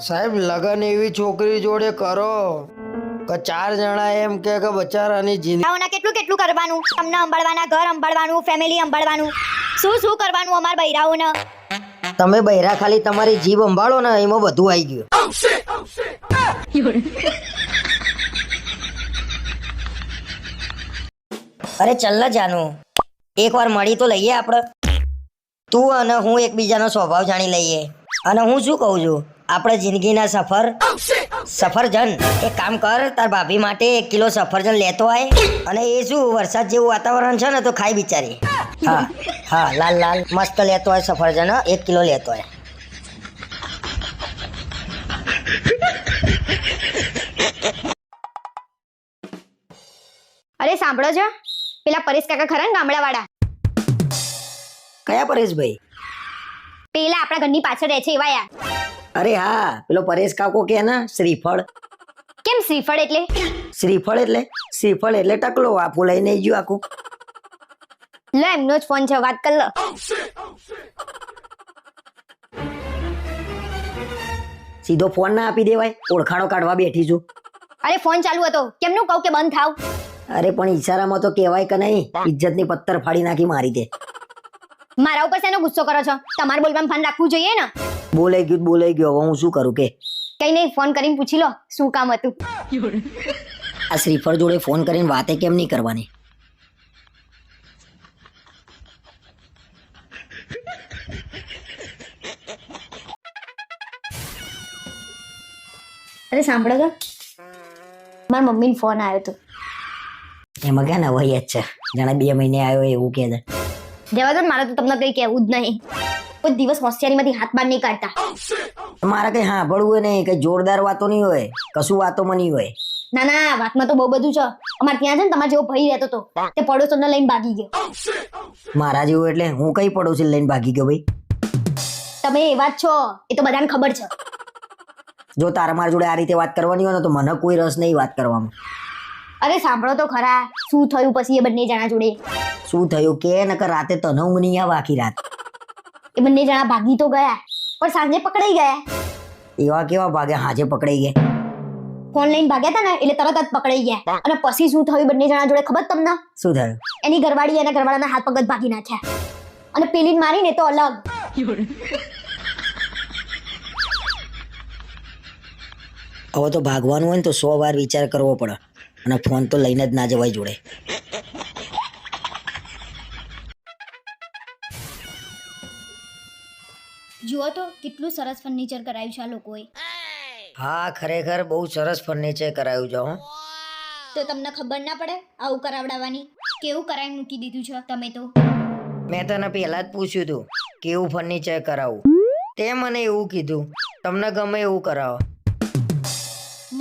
સાહેબ લગન એવી છોકરી જોડે કરો કે 4 જણા એમ કે બચારાની જિંદગી આઓના કેટલું કેટલું કરવાનું, તમને સંભાળવાના, ઘર સંભાળવાનું, ફેમિલી સંભાળવાનું, શું કરવાનું અમાર બૈરાઓને. તમે બૈરા ખાલી તમારી જીભ સંભાળો ને એમાં બધું આવી ગયું. અરે ચલ ને જાનું, એકવાર મળી તો લઈએ આપણે. તું અને હું એકબીજાનો સ્વભાવ જાણી લઈએ. અને હું શું કહું છું, આપણે જિંદગીના સફરજન એક કામ કર, તાર ભાભી માટે 1 કિલો સફરજન લેતો આય. અને એ શું વરસાદ જેવું વાતાવરણ છે ને તો ખાઈ બિચારી. હા હા, લાલ લાલ મસ્ત લેતો હોય સફરજન, 1 કિલો લેતો હોય. અરે સાંભળો છો, પેલા પરેશ કાકા ખરા ને ગામડાવાળા, કયા પરેશભાઈ? પેલા આપણા ઘરની પાછળ રહે છે એવા યાર. અરે હા, પેલો પરેશ કાકો કે ને શ્રીફળ. કેમ શ્રીફળ એટલે? શ્રીફળ એટલે ટકલો, આપું લઈને ગયું આખું. લો એમનો જ ફોન છે, વાત કર લો. સીધો ફોન ના આપી દેવાય, ઓળખાણો કાઢવા બેઠી છું. અરે ફોન ચાલુ હતો, કેમનું કહું કે બંધ થાવ? અરે પણ ઈશારામાં તો કહેવાય કે નહીં, ઇજ્જતની પત્તર ફાડી નાખી મારી તે. મારા ઉપર શેનો ગુસ્સો કરો છો? તમારે બોલવામાં ફોન રાખવું જોઈએ ને. બોલાઈ ગયું, હવે હું શું કરું કે? કઈ નહીં, ફોન કરીને પૂછી લો શું કામ હતું. આ શ્રીફળ જોડે ફોન કરીને વાતે કેમ નહીં કરવાની? અરે સાંભળો છો, મારા મમ્મીનો ફોન આવ્યો હતો. એમાં ક્યાં નવાઈ જ છે, જાણે 2 મહિને આવ્યો એવું કે છે. જવા દો ને, મારે તો તમને કઈ કહેવું જ નહીં. કોઈ દિવસ હોશિયારીમાંથી હાથ બહાર નહીં કાઢતા. મારે કઈ સાંભળવું હોય નહીં, કઈ જોરદાર વાતો નહીં હોય, કશું વાતોમાં નહીં હોય. ના વાતમાં તો બહુ બધું છે. અમારે ત્યાં છે ને તમારે જેવો ભાઈ રહેતો હતો, તે પડોશોને લઈને ભાગી ગયો. મારા જેવું એટલે હું કઈ પડોશી લઈને ભાગી ગયો ભાઈ? તમે એવા જ છો, એ તો બધાને ખબર છે. જો તારા મારા જોડે આ રીતે વાત કરવાની હોય ને તો મને કોઈ રસ નહીં વાત કરવામાં. અરે સાંભળો તો ખરા, શું થયું પછી એ બંને જણા જોડે? શું થયું કે નકર રાતે તને ઊંઘ નહીં આવે આખી રાત. એ બંને જણા ભાગી તો ગયા, પણ સાંજે પકડાઈ ગયા. એવા કેવા ભાગ્યા હાજે પકડાઈ ગયા? ફોન લઈને ભાગ્યા હતા ને એટલે તરત જ પકડાઈ ગયા. અને પછી શું થયું બંને જણા જોડે ખબર તમને? શું થયું? એની ઘરવાળી એના ઘરવાળાના હાથ પગ જ ભાગી નાખ્યા. અને પેલીને મારીને તો અલગ. હવે તો ભાગવાનું હોય ને તો 100 વાર વિચાર કરવો પડે, અને ફોન તો લઈને જ ના જવાય જોડે. જુઓ તો કેટલું સરસ ફર્નિચર કરાયું છે આ લોકોએ. હા ખરેખર બહુ સરસ ફર્નિચર કરાયું છે હો. તો તમને ખબર ના પડે આવું કરાવડાવવાની? કેવું કરાવી મૂકી દીધું છે તમે તો. મેં તને પહેલા જ પૂછ્યું હતું કેવું ફર્નિચર કરાવું, તે મને એવું કીધું તમને ગમે એવું કરાવો.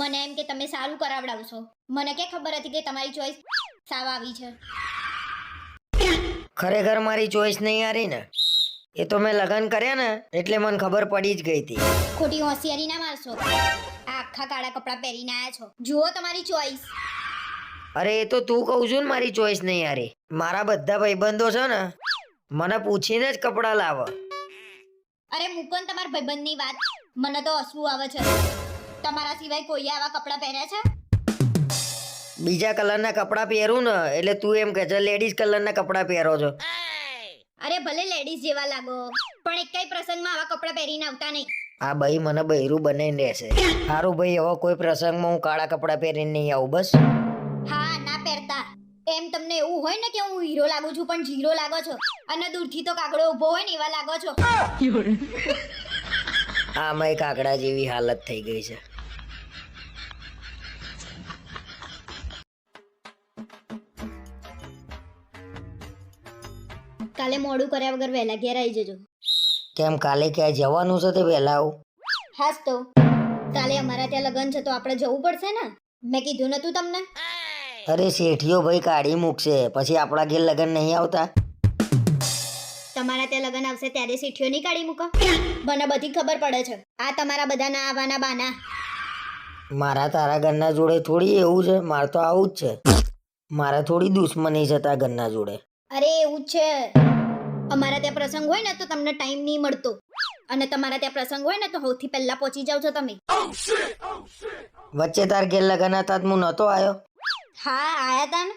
મને એમ કે તમે સારું કરાવડાવશો, મને કે ખબર હતી કે તમારી ચોઈસ સાવ આવી છે. ખરેખર મારી ચોઈસ નહીં હારી ને, એ તો મેં લગ્ન કર્યા ને એટલે મને ખબર પડી જ ગઈ હતી. ખોટી હોશિયારી ના મારશો, આ આખા કાળા કપડાં પહેરીને આયા છો, જુઓ તમારી ચોઈસ. અરે એ તો તું કહું છું ને મારી ચોઈસ નહીં હારી. મારા બધા ભાઈબંધો છે ને મને પૂછીને જ કપડાં લાવે. અરે મૂકો ને તમારા ભાઈબંધની વાત, મને તો હસવું આવે છે. તમારા સિવાય કોઈ આવા કપડાં પહેર્યા છે? બીજા કલરના કપડાં પહેરું ને એટલે તું એમ કે છે લેડીઝ કલરના કપડાં પહેરો છો. અરે ભલે લેડીઝ જેવા લાગો, પણ એકેય પ્રસંગમાં આવા કપડાં પહેરીને આવતા નહીં. આ ભાઈ મને બૈરું બનાવીને રહેશે. સારું ભાઈ, હવે કોઈ પ્રસંગમાં હું કાળા કપડાં પહેરીને નહીં આવું બસ. હા ના પહેરતા. એમ તમને એવું હોય ને કે હું હીરો લાગુ છું પણ જીરો લાગો છો, અને દૂરથી તો કાગડો ઊભો હોય ને એવા લાગો છો. આમાંય કાગડા જેવી હાલત થઈ ગઈ છે. કાલે મોડું કર્યા વગર વહેલા ઘેર આવી જજો. કેમ કાલે ક્યાંય જવાનું છે તે વહેલા આવું? હાસ તો કાલે અમારા ત્યાં લગન છે તો આપણે જવું પડશે ને. મેં કીધું નતું તમને? અરે શેઠિયો ભાઈ કાઢી મૂકશે, પછી આપણા ઘેર લગન નહીં આવતા. તમારા ત્યાં લગન આવશે ત્યારે શેઠિયો નહીં કાઢી મૂકો? મને બધી ખબર પડે છે, આ તમારા બધાના આવવાના બાના. મારા તારા ઘરના જોડે થોડી એવું છે, મારે તો આવું જ છે. મારે થોડી દુશ્મની છે તારા ઘરના જોડે. અરે એવું જ છે, અમારા ત્યાં પ્રસંગ હોય ને તો તમને ટાઈમ નહીં મળતો, અને તમારા ત્યાં પ્રસંગ હોય ને તો સૌથી પહેલા પહોંચી જાવ છો તમે. વચ્ચે તાર ઘેર લગન હતા તો હું નહોતો આવ્યો. હા આયા તા ને.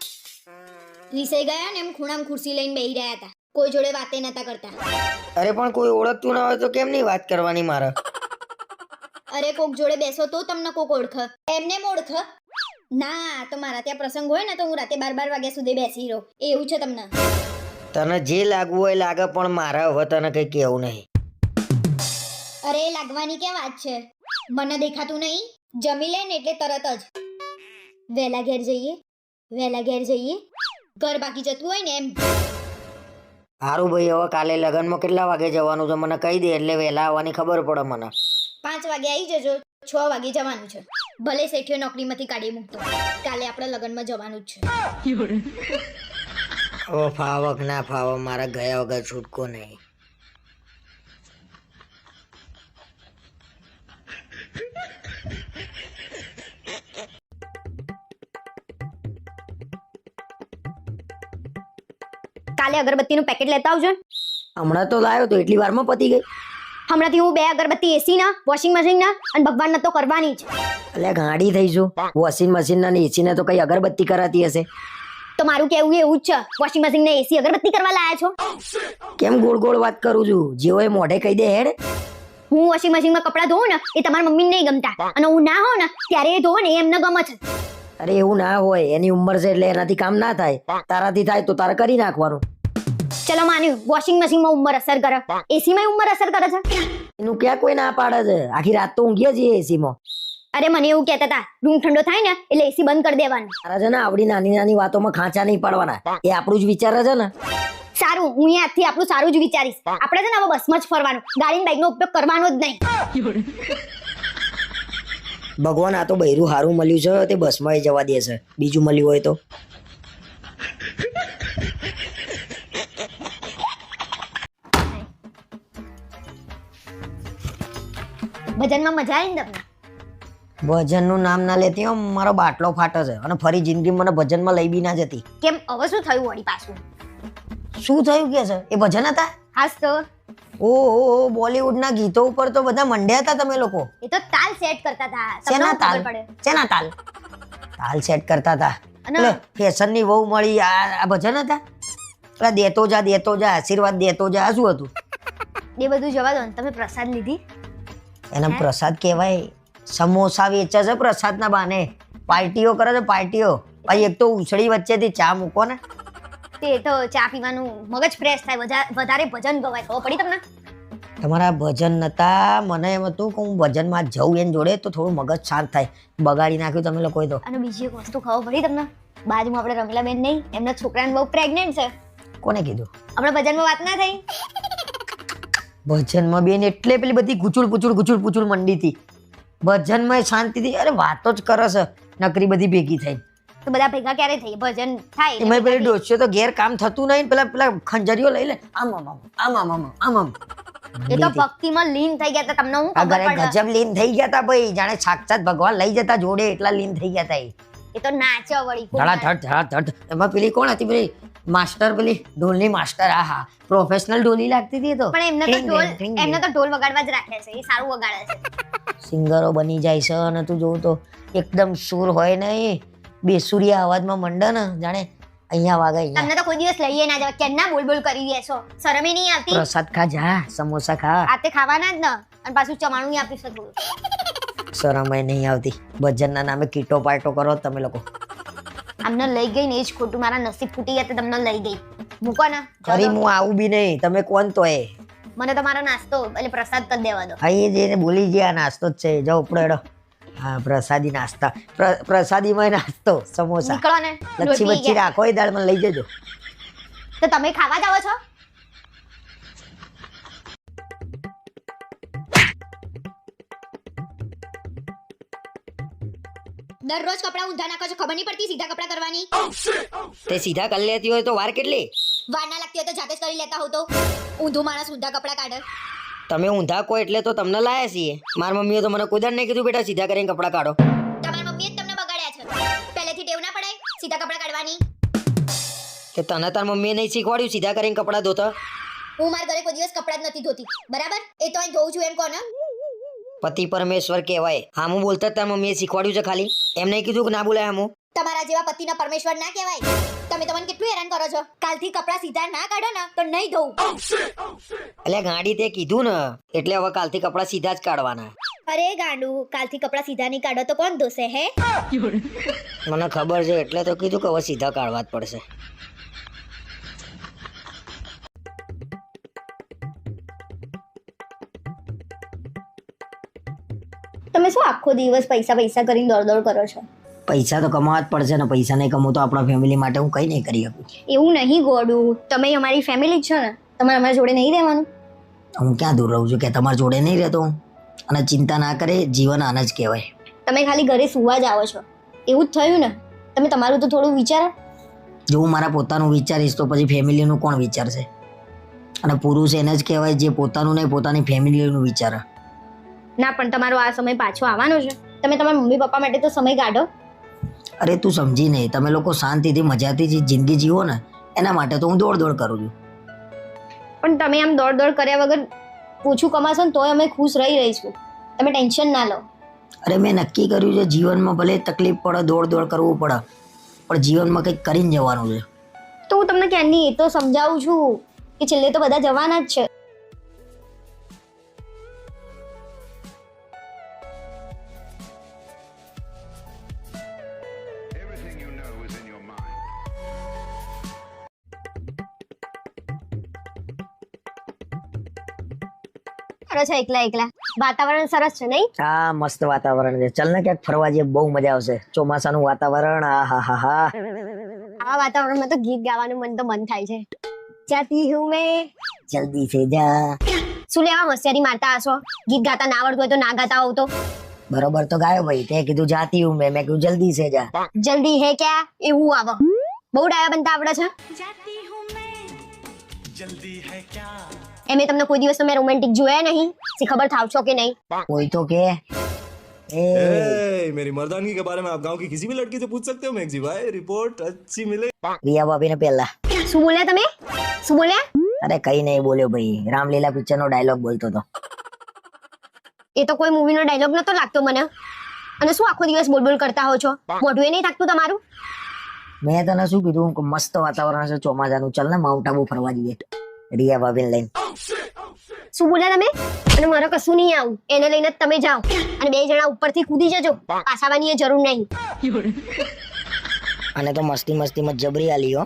રીસાઈ ગયા ને એમ ખૂણામાં ખુરશી લઈને બેહી રહ્યા હતા. કોઈ જોડે વાતે નતા કરતા. અરે પણ કોઈ ઓળખતું ના હોય તો કેમ નહીં વાત કરવાની મારે? અરે કોક જોડે બેસો તો તમને કોક ઓળખ. એમને ઓળખ ના તો મારા ત્યાં પ્રસંગ હોય ને તો હું રાતે 12 વાગ્યા સુધી બેસી રહું. એવું છે તમને? તને જે લાગવું હોય લાગે, પણ મારે હવે તને કઈ કેવું નહીં. અરે લાગવાની ક્યાં વાત છે? મને દેખાતું નહીં. જમી લે ને એટલે તરત જ વહેલા ઘેર જઈએ. ઘર બાકી જતું હોય ને એમ. સારું ભાઈ, હવે કાલે લગનમાં કેટલા વાગે જવાનું છે મને કહી દે, એટલે વહેલા આવવાની ખબર પડે મને. 5 વાગે આવી જજો. 6 વાગે જવાનું છે. ભલે શેઠિયો નોકરીમાંથી કાઢી મૂકતો, કાલે આપણે લગનમાં જવાનું જ છે. હવે ફાવક ના ફાવ, મારા ગયા વગર છૂટકો નહીં. કાલે અગરબત્તીનું પેકેટ લેતા આવજો ને. હમણાં તો લાવ્યો તો એટલી વારમાં પતી ગઈ. હમણાંથી હું 2 અગરબત્તી એસી ના, વોશિંગ મશીન ના અને ભગવાન તો કરવાની જ. એટલે ગાડી થઈશું. વોશિંગ મશીન ના એસી ને તો કઈ અગરબત્તી કરાતી હશે? તો મારું કેવું એવું જ છે. વોશિંગ મશીન ને એસી અગરબત્તી કરવા લાયા છો? કેમ ગોળ ગોળ વાત કરું છું? જેવો એ મોઢે કહી દે હેડ. હું વોશિંગ મશીનમાં કપડાં ધોઉં ને એ તમારા મમ્મીને નહીં ગમતા, અને હું ના હોઉં ને ત્યારે એ ધોવે ને એ એમને ગમે છે. અરે એવું ના હોય, એની ઉંમર છે એટલે એનાથી કામ ના થાય. તારાથી થાય તો તારે કરી નાખવાનું. ચલો માન્યું, વોશિંગ મશીનમાં ઉંમર અસર કરે, એસીમાં ઉંમર અસર કરે છે. એનું ક્યાં કોઈ ના પાડે છે? આખી રાત તો ઊંઘીએ છીએ એસીમાં. અરે મને એવું કહેતા હતા રૂમ ઠંડો થાય ને એટલે એસી બંધ કરી દેવાનું. તારા છે ને આવડી નાની નાની વાતોમાં ખાંચા નહીં પાડવાના. એ આપણું જ વિચારે છે ને. સારું, હું અહીંયાથી આપણું સારું જ વિચારીશ. આપણે છે ને હવે બસમાં જ ફરવાનું, ગાડી બાઈકનો ઉપયોગ કરવાનો જ નહીં. ભગવાન આ તો બૈરું હારું મળ્યું છે, તે બસમાં જવા દે છે. બીજું મળ્યું હોય તો ભજનમાં મજા આવી ને તમને? ભજનનું નામ ના લેતી હો, મારો બાટલો ફાટે છે અને ફરી જિંદગી મને ભજનમાં લઈ બી ના જતી. કેમ હવે શું થયું વળી પાછું? શું થયું કે છે? એ ભજન હતા? હાસ તો. ઓહો, બોલીવુડના ગીતો ઉપર તો બધા મંડ્યા હતા તમે લોકો. એ તો તાલ સેટ કરતા હતા. શેના તમને તાલ? ખબર પડે? શેના તાલ? તાલ સેટ કરતા હતા. અને એટલે ફેશનની વહુ મળી, આ ભજન હતા? પેલા દેતો જા આશીર્વાદ દેતો જા, શું હતું? એ બધું જવા દો ને, તમે પ્રસાદ લીધી? એને પ્રસાદ કહેવાય? સમોસા વેચે છે પ્રસાદના બાને. પાર્ટીઓ કરે છે પાર્ટીઓ. ભાઈ એક તો ઉછળી વચ્ચેથી ચા મૂકો ને. તે તો ચા પીવાનું મગજ ફ્રેશ થાય, વધારે ભજન ગવાય. ખબર પડી તમને? તમારા ભજન નતા. મને એમ હતું કે હું ભજનમાં જઉં એની જોડે તો થોડું મગજ શાંત થાય. બગાડી નાખ્યું તમે લોકોએ તો. અને બીજી એક વસ્તુ ખબર પડી તમને? બાજુમાં આપણે રમીલા બેન નહીં, એમના છોકરાને બહુ પ્રેગ્નેન્ટ છે. કોને કીધું? હમણાં ભજનમાં વાત ના થઈ? ભજનમાં બેન એટલે પેલી બધી ગુચુડ પૂચુડ મંડી હતી. ભજનમાં શાંતિથી અરે વાતો જ કરે છે નકરી બધી ભેગી થઈ. તો બધા ભેગા ક્યારે થઈ? ભજન થાય એમાં પેલી ડોસ્યો તો ઘેર કામ થતું નહીં, પેલા ખંજરીઓ લઈ લે આમ. એ તો ભક્તિમાં લીન થઈ ગયા હતા. તમને હું ખબર પડે? ગજબ લીન થઈ ગયા હતા ભાઈ, જાણે સાક્ષાત ભગવાન લઈ જતા જોડે, એટલા લીન થઈ ગયા હતા. એ તો નાચો વળી. ધડ. એમાં પેલી કોણ હતી? પેલી માસ્ટર, પેલી ઢોલની માસ્ટર. હા, પ્રોફેશનલ ઢોલી લાગતી હતી તો. પણ એમને તો ઢોલ વગાડવા જ રાખે છે. એ સારું વગાડે છે. સિંગરો બની જાય છે. અને તું જોઉં તો એકદમ સુર હોય ને, એ બેસુરિયા અવાજમાં મંડે ને, જાણે અહીંયા વાગે અહીંયા. તમને તો કોઈ દિવસ લઈએ ના જવા. કેમના બોલ કરી દેશો? શરમે નહીં આવતી? પ્રસાદ ખા, જા સમોસા ખા. આતે ખાવાના જ ને, અને પાછું ચમાણું આપીશું થોડું. શરમે નહીં આવતી. ભજનના નામે કીટો પાર્ટો કરો તમે લોકો. અમને લઈ ગઈ ને એ જ ખોટું. મારા નસીબ ફૂટી ગયા તમને લઈ ગઈ. મૂકો ને. ફરી હું આવું બી નહીં. તમે કોણ તો એ? મને તમારો નાસ્તો એટલે પ્રસાદ કરી દેવા દો. હા, એ જઈને બોલી ગયા નાસ્તો જ છે. જાઓ ઉપડો હેડો. હા, પ્રસાદી નાસ્તા. પ્રસાદીમાં નાસ્તો સમોસા. નીકળો ને. લચ્છી બચ્છી રાખો, એ દાળ મને લઈ જજો. તો તમે ખાવા જાવ છો? દરરોજ કપડા ઊંધા નાખો છો, ખબર નહીં પડતી સીધા કપડા કરવાની? તે સીધા કરી લેતી હોય તો વાર કેટલી? વાર ના લાગતી હોય તો જાતે જ કરી લેતા હો તો. ઊંધું માણસ ઊંધા કપડા કાઢે. તમે ઊંધા કો એટલે તો તમને લાયા છીએ. મારી મમ્મીએ તો મને કોઈ દાડ નહીં કીધું બેટા સીધા કરીને કપડાં કાઢો. તમારી મમ્મીએ જ તમને બગાડ્યા છે. પહેલેથી ટેવ ના પડાય સીધા કપડા કાઢવાની? કે તને તાર મમ્મીએ નહીં શીખવાડ્યું સીધા કરીને કપડાં ધોતા? હું મારા ઘરે કોઈ દિવસ કપડાં જ નથી ધોતી બરાબર એ તો અહીં ધોઉં છું એમ કોને પતિ પરમેશ્વર કહેવાય. હામું બોલતા તાર મમ્મીએ શીખવાડ્યું છે ખાલી, એમ નહીં કીધું કે ના બોલાય હામું. તમારા જેવા પતિના પરમેશ્વર ના કહેવાય. તમે તમને કેટલું હેરાન કરો છો. કાલથી કપડાં સીધા ના કાઢો ને તો નહીં ધોઉં. એટલે ગાડી તે કીધું ને એટલે હવે કાલથી કપડાં સીધા જ કાઢવાના. અરે ગાંડુ કાલથી કપડાં સીધા નહીં કાઢો તો કોણ ધોશે હે? મને ખબર છે એટલે તો કીધું કે હવે સીધા કાઢવા જ પડશે. તમે શું આખો દિવસ પૈસા પૈસા કરીને દોડ કરો છો? પૈસા તો કમાવા જ પડશે ને, પૈસા નહીં કમાવું તો આપણા ફેમિલી માટે હું કંઈ નહીં કરી શકું. એવું નહીં ગોડું, તમે અમારી ફેમિલી જ છો ને, તમારે અમારા જોડે નહીં રહેવાનું. હું ક્યાં દૂર રહું છું કે તમારા જોડે નહીં રહેતો હું? અને ચિંતા ના કરે, જીવન આને જ કહેવાય. તમે ખાલી ઘરે સુવા જ આવો છો, એવું જ થયું ને. તમે તમારું તો થોડું વિચારો. જો હું મારા પોતાનું વિચારીશ તો પછી ફેમિલીનું કોણ વિચારશે? અને પુરુષ એને જ કહેવાય જે પોતાનું નહીં પોતાની ફેમિલીનું વિચારે. ના પણ તમારો આ સમય પાછો આવવાનો છે. તમે તમારા મમ્મી પપ્પા માટે તો સમય કાઢો. અરે તું સમજી નહીં, તમે લોકો શાંતિથી મજાથી જે જિંદગી જીવો ને એના માટે તો હું દોડ દોડ કરું છું. પણ તમે આમ દોડ દોડ કર્યા વગર ઓછું કમાશો ને તોય અમે ખુશ રહી રહીશું. તમે ટેન્શન ના લો. અરે મેં નક્કી કર્યું છે જીવનમાં ભલે તકલીફ પડે, દોડ દોડ કરવું પડે, પણ જીવનમાં કંઈક કરીને જવાનું છે. તો હું તમને ક્યારની એ તો સમજાવું છું કે છેલ્લે તો બધા જવાના જ છે. Everything you know is in your mind. સરસ છે એકલા એકલા. વાતાવરણ સરસ છે નહીં? હા મસ્ત વાતાવરણ છે. ચાલ ને ક્યાંક ફરવા જઈએ, બહુ મજા આવશે. ચોમાસાનું વાતાવરણ, આ હા હા હા. આવા વાતાવરણમાં તો ગીત ગાવાનું મન તો મન થાય છે. જાતી હું મેં જલ્દી સે જા. શું લેવા હોશિયારી મારતા હશો? ગીત ગાતા ના આવડતું હોય તો ના ગાતા હોવ તો. બરોબર તો ગાયો ભાઈ, તે કીધું જાતી હું મેં કીધું જલ્દી સે જા. જલ્દી હે ક્યાં એવું આવો. બહુ ડાયા બનતા આવડે છે. એમે તમને કોઈ દિવસ તમે રોમેન્ટિક જોયા નહીં? સી ખબર થાવ છો કે નહીં? કોઈ તો કે ए, मेरी मर्दानगी के बारे में आप गांव की किसी भी लड़की से पूछ सकते हो मेघजी भाई, रिपोर्ट अच्छी मिले. રિયા ભાભીને પહેલા. શું બોલ્યા તમે? શું બોલ્યા? અરે કઈ નહીં બોલ્યો ભાઈ, રામલીલા પિક્ચર નો ડાયલોગ બોલતો હતો. એ તો કોઈ મૂવીનો ડાયલોગ નતો લાગતો મને. અને શું આખો દિવસ બોલ બોલ કરતા હો છો? મોઢું એ નહીં થાકતું તમારું? મેં તને શું કીધું કે મસ્ત વાતાવરણ છે ચોમાસાનું, ચાલ ને માઉન્ટ આબુ ફરવા જઈએ રિયા ભાભીને લઈને. શું બોલ્યા તમે? અને મારે કશું નહીં આવું, એને લઈને જ તમે જાઓ અને બે જણા ઉપરથી કૂદી જજો. પાછાવાની જરૂર નહીં. અને તો મસ્તી મસ્તીમાં જબરી આલી હો.